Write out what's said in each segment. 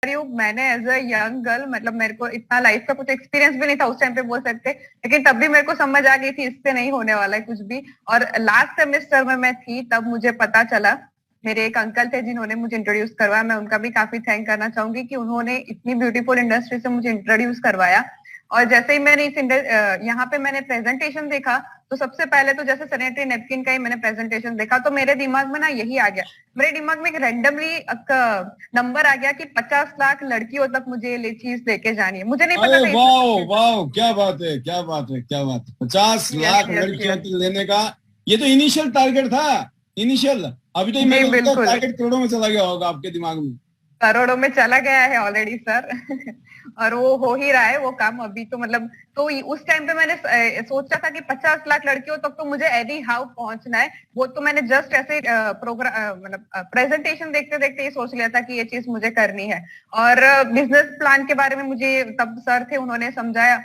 रही हूँ, मैंने एज अ यंग गर्ल, मतलब मेरे को इतना लाइफ का कुछ एक्सपीरियंस भी नहीं था उस टाइम पे बोल सकते, लेकिन तब भी मेरे को समझ आ गई थी इससे नहीं होने वाला है कुछ भी। और लास्ट सेमेस्टर में मैं थी तब मुझे पता चला, मेरे एक अंकल थे जिन्होंने मुझे इंट्रोड्यूस करवाया, मैं उनका भी काफी थैंक करना चाहूंगी कि उन्होंने इतनी ब्यूटीफुल इंडस्ट्री से मुझे इंट्रोड्यूस करवाया। और जैसे ही मैंने यहाँ पे मैंने प्रेजेंटेशन देखा, तो सबसे पहले तो जैसे सैनिटरी नैपकिन का ही मैंने प्रेजेंटेशन देखा, तो मेरे दिमाग में ना यही आ गया, मेरे दिमाग में एक रैंडमली नंबर आ गया कि 50 लाख लड़कियों तक मुझे ये चीज लेके जानी है। मुझे नहीं पता अरे था वाह इसमें। वाह, क्या बात है, क्या बात है, क्या बात है, 50 लाख यस यस लड़कियों यस। तक लेने का। ये तो इनिशियल टारगेट था, इनिशियल। अभी तो मेरे जी को लगता है बिल्कुल, टारगेट करोड़ों में चला गया होगा आपके दिमाग में। करोड़ों में चला गया है ऑलरेडी सर। और वो हो ही रहा है वो काम अभी तो, मतलब तो उस टाइम पे मैंने सोचा था कि 50 लाख लड़कियों तक तो मुझे एनी हाउ पहुंचना है। वो तो मैंने जस्ट ऐसे प्रोग्राम, मतलब प्रेजेंटेशन देखते देखते ये सोच लिया था कि ये चीज मुझे करनी है। और बिजनेस प्लान के बारे में मुझे तब सर थे, उन्होंने समझाया।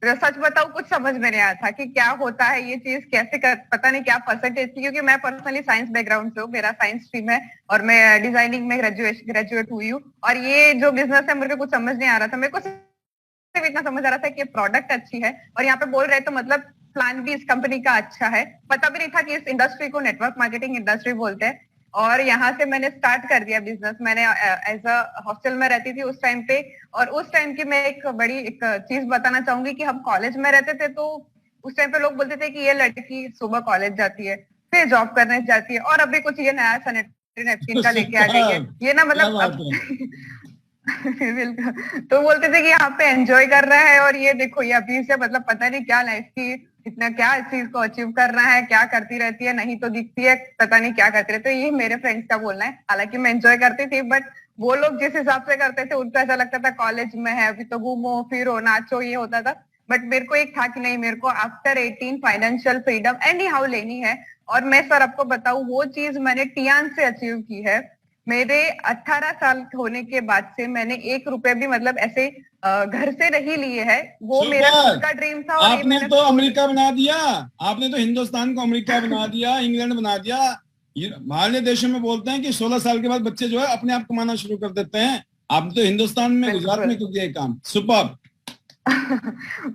सच बताऊं, कुछ समझ में नहीं आया था कि क्या होता है ये चीज, कैसे कर, पता नहीं क्या परसेंटेज थी, क्योंकि मैं पर्सनली साइंस बैकग्राउंड से हूँ, मेरा साइंस स्ट्रीम है और मैं डिजाइनिंग में ग्रेजुएट हुई हूँ। और ये जो बिजनेस है मेरे को कुछ समझ नहीं आ रहा था, मेरे को सिर्फ इतना समझ आ रहा था कि प्रोडक्ट अच्छी है और यहाँ पे बोल रहे तो मतलब प्लान भी इस कंपनी का अच्छा है। पता भी नहीं था कि इस इंडस्ट्री को नेटवर्क मार्केटिंग इंडस्ट्री बोलते हैं। और यहाँ से मैंने स्टार्ट कर दिया बिजनेस। मैंने एज अ हॉस्टल में रहती थी उस टाइम पे। और उस टाइम की मैं एक बड़ी एक चीज बताना चाहूंगी कि हम कॉलेज में रहते थे, तो उस टाइम पे लोग बोलते थे कि ये लड़की सुबह कॉलेज जाती है, फिर जॉब करने जाती है, और अभी कुछ ये नया सैनिटरी नैपकिन का लेके आ गई है, सुपर, ये ना क्या मतलब बात अब। है। बिल्कुल। तो बोलते थे कि यहाँ पे एंजॉय कर रहा है, और ये देखो ये अभी से मतलब पता नहीं क्या लाइफ की इतना क्या चीज को अचीव कर रहा है, क्या करती रहती है, नहीं तो दिखती है, पता नहीं क्या करती रहती है। तो ये मेरे फ्रेंड्स का बोलना है, हालांकि मैं एंजॉय करती थी, बट वो लोग जिस हिसाब से करते थे उनको ऐसा लगता था कॉलेज में है अभी तो घूमो फिरो नाचो, ये होता था। बट मेरे को एक था कि नहीं, मेरे को after 18 financial freedom any how लेनी है। और मैं सर आपको बताऊं, वो चीज मैंने टियान से अचीव की है। मेरे 18 साल होने के बाद से मैंने 1 रुपए भी मतलब ऐसे घर से नहीं लिए है। वो मेरा खुद सुपर, का ड्रीम था और ये आपने मैंने तो खुद। अमेरिका बना दिया। आपने तो हिंदुस्तान को अमेरिका बना दिया, इंग्लैंड बना दिया। ये बाहरले देशों में बोलते हैं कि 16 साल के बाद बच्चे जो है अपने आप कमाना शुरू कर देते हैं। आपने तो हिंदुस्तान में, गुजरात में बिल्कुल। कर दिया ये काम। सुपर।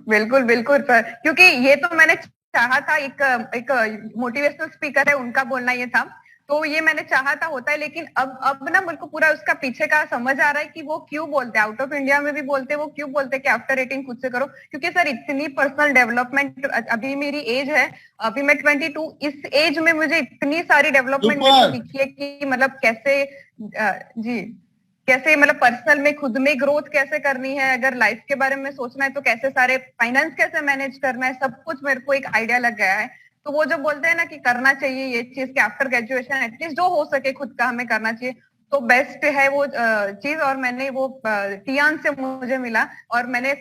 बिल्कुल बिल्कुल सर, क्योंकि ये तो मैंने चाहा था, एक एक मोटिवेशनल स्पीकर है उनका बोलना ये था, तो ये मैंने चाहा था होता है। लेकिन अब ना मेरे को पूरा उसका पीछे का समझ आ रहा है कि वो क्यों बोलते हैं, आउट ऑफ इंडिया में भी बोलते हैं, वो क्यों बोलते हैं कि आफ्टर 18 खुद से करो। क्योंकि सर इतनी पर्सनल डेवलपमेंट, अभी मेरी एज है, अभी मैं 22, इस एज में मुझे इतनी सारी डेवलपमेंट मेरे को सुपर। दिखी है कि मतलब कैसे जी, कैसे मतलब पर्सनल में खुद में ग्रोथ कैसे करनी है, अगर लाइफ के बारे में सोचना है तो कैसे सारे फाइनेंस कैसे मैनेज करना है, सब कुछ मेरे को एक आइडिया लग गया है। तो वो जो बोलते हैं ना कि करना चाहिए ये चीज कि आफ्टर ग्रेजुएशन एटलीस्ट जो हो सके खुद का हमें करना चाहिए, तो बेस्ट है वो चीज। और मैंने वो टियान से मुझे मिला। और मैंने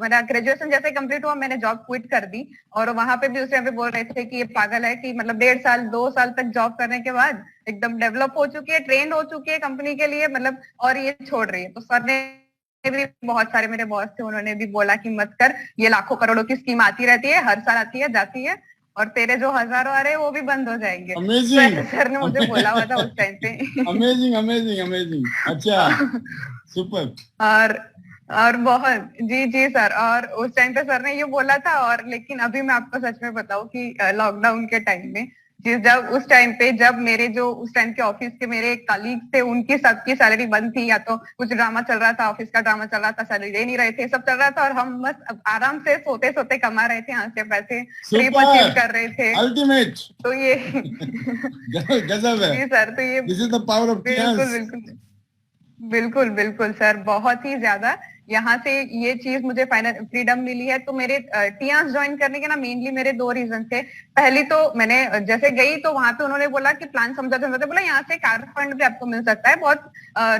मेरा ग्रेजुएशन जैसे कंप्लीट हुआ मैंने जॉब क्विट कर दी। और वहां पे भी उस टाइम पे बोल रहे थे कि ये पागल है कि मतलब 1.5 साल 2 साल तक जॉब करने के बाद एकदम डेवलप हो चुकी है, ट्रेंड हो चुकी है कंपनी के लिए, मतलब और ये छोड़ रही है। तो सर ने भी, बहुत सारे मेरे बॉस थे उन्होंने भी बोला कि मत कर, ये लाखों करोड़ों की स्कीम आती रहती है, हर साल आती है जाती है, और तेरे जो हजारों आ रहे हैं वो भी बंद हो जाएंगे। तो अमेजिंग, ऐसे सर ने मुझे बोला हुआ था उस टाइम पे। Amazing, amazing, amazing. अच्छा, सुपर। और और बहुत जी जी सर, और उस टाइम पे सर ने ये बोला था। और लेकिन अभी मैं आपको सच में बताऊं कि लॉकडाउन के टाइम में, जिस जब उस टाइम पे जब मेरे जो उस टाइम के ऑफिस के मेरे कलीग थे उनकी सबकी सैलरी बंद थी, या तो कुछ ड्रामा चल रहा था, ऑफिस का ड्रामा चल रहा था, सैलरी दे नहीं रहे थे, सब चल रहा था, और हम बस आराम से सोते सोते कमा रहे थे यहाँ से पैसे, ट्रिप अचीव सुपर, कर रहे थे। अल्टीमेट। तो ये गजब है। जी सर, तो ये this is the power of बिल्कुल टीएस। बिल्कुल बिल्कुल बिल्कुल सर, बहुत ही ज्यादा। यहाँ से ये चीज मुझे फाइनल फ्रीडम मिली है। तो मेरे टियास ज्वाइन करने के ना मेनली मेरे 2 रीजन थे। पहली तो मैंने जैसे गई तो वहां पे उन्होंने बोला कि प्लान समझाते समझाते बोला यहाँ से कार फंड भी आपको मिल सकता है, बहुत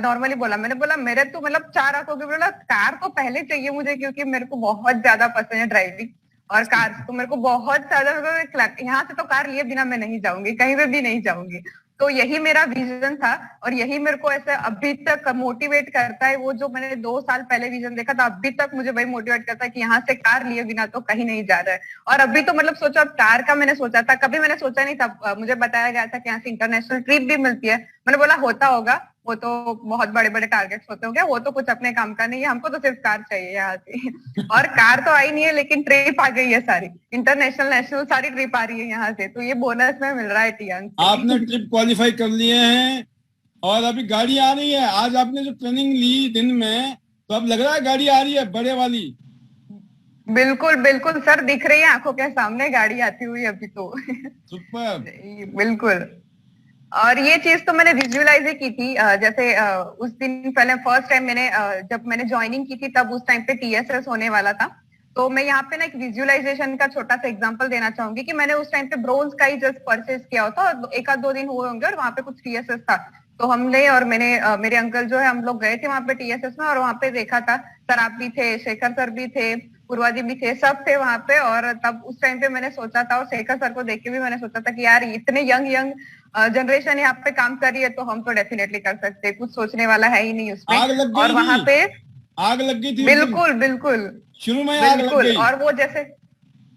नॉर्मली बोला। मैंने बोला मेरे तो मतलब 4 आंखों के, बोला कार तो पहले चाहिए मुझे, क्योंकि मेरे को बहुत ज्यादा पसंद है ड्राइविंग, और कार तो मेरे को बहुत ज्यादा, मतलब यहाँ से तो कार लिए बिना मैं नहीं जाऊंगी, कहीं पे भी नहीं जाऊंगी। तो यही मेरा विजन था, और यही मेरे को ऐसा अभी तक मोटिवेट करता है। वो जो मैंने 2 साल पहले विजन देखा था, अभी तक मुझे वही मोटिवेट करता है कि यहाँ से कार लिए बिना तो कहीं नहीं जा रहा है। और अभी तो मतलब सोचो, अब कार का मैंने सोचा था, कभी मैंने सोचा नहीं था, मुझे बताया गया था कि यहाँ से इंटरनेशनल ट्रिप भी मिलती है, मैंने बोला होता होगा, वो तो बहुत बड़े बड़े टारगेट्स होते होंगे, वो तो कुछ अपने काम का नहीं है, हमको तो सिर्फ कार चाहिए यहाँ से। और कार तो आई नहीं है, लेकिन ट्रिप आ गई है सारी, इंटरनेशनल नेशनल सारी ट्रिप आ रही है यहाँ से, तो ये बोनस में मिल रहा है टियांग से। आपने ट्रिप क्वालिफाई कर लिए हैं और अभी गाड़ी आ रही है। आज आपने जो ट्रेनिंग ली दिन में, तो अब लग रहा है गाड़ी आ रही है बड़े वाली। बिल्कुल बिल्कुल सर, दिख रही है आंखों के सामने गाड़ी आती हुई अभी तो। सुपर। बिल्कुल। और ये चीज तो मैंने विजुअलाइज ही की थी, जैसे उस दिन पहले फर्स्ट टाइम मैंने जब मैंने ज्वाइनिंग की थी तब उस टाइम पे टीएसएस होने वाला था। तो मैं यहाँ पे ना एक विजुअलाइजेशन का छोटा सा एग्जांपल देना चाहूंगी कि मैंने उस टाइम पे ब्रोंज का ही जस्ट परचेज किया होता और एक आध 2 दिन हुए होंगे और वहाँ पे कुछ टीएसएस था। तो हमने और मैंने मेरे अंकल जो है हम लोग गए थे वहाँ पे टीएसएस में और वहाँ पे देखा था, सर आप भी थे, शेखर सर भी थे, पूर्वा जी भी थे, सब थे वहाँ पे। और तब उस टाइम पे मैंने सोचा था और शेखर सर को देख के भी मैंने सोचा था कि यार इतने यंग यंग जनरेशन यहाँ पे काम कर रही है तो हम तो डेफिनेटली कर सकते हैं, कुछ सोचने वाला है ही नहीं उसमें। आग लग गई और वहां थी, पे आग लग गई थी। बिल्कुल बिल्कुल शुरू में आग लग बिल्कुल। गई। और वो जैसे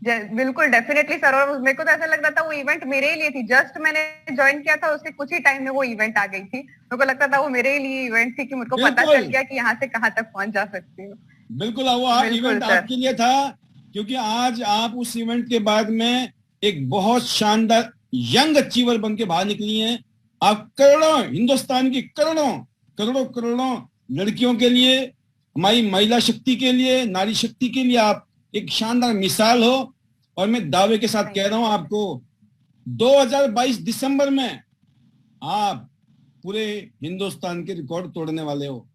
बिल्कुल डेफिनेटली सर, और मेरे को तो ऐसा लग रहा था वो इवेंट मेरे ही लिए थी, जस्ट मैंने ज्वाइन किया था उसके कुछ ही टाइम में वो इवेंट आ गई थी, मेरे को लगता था वो मेरे ही लिए इवेंट थी कि मेरे को पता चल गया कि यहाँ से कहाँ तक पहुंच जा सकती हूँ। बिल्कुल, वो इवेंट आपके लिए था, क्योंकि आज आप उस इवेंट के बाद में एक बहुत शानदार यंग अचीवर बन के बाहर निकली हैं। आप करोड़ों, हिंदुस्तान की करोड़ों करोड़ों करोड़ों लड़कियों के लिए, हमारी महिला शक्ति के लिए, नारी शक्ति के लिए आप एक शानदार मिसाल हो। और मैं दावे के साथ कह रहा हूं आपको, 2022 दिसंबर में आप पूरे हिंदुस्तान के रिकॉर्ड तोड़ने वाले हो।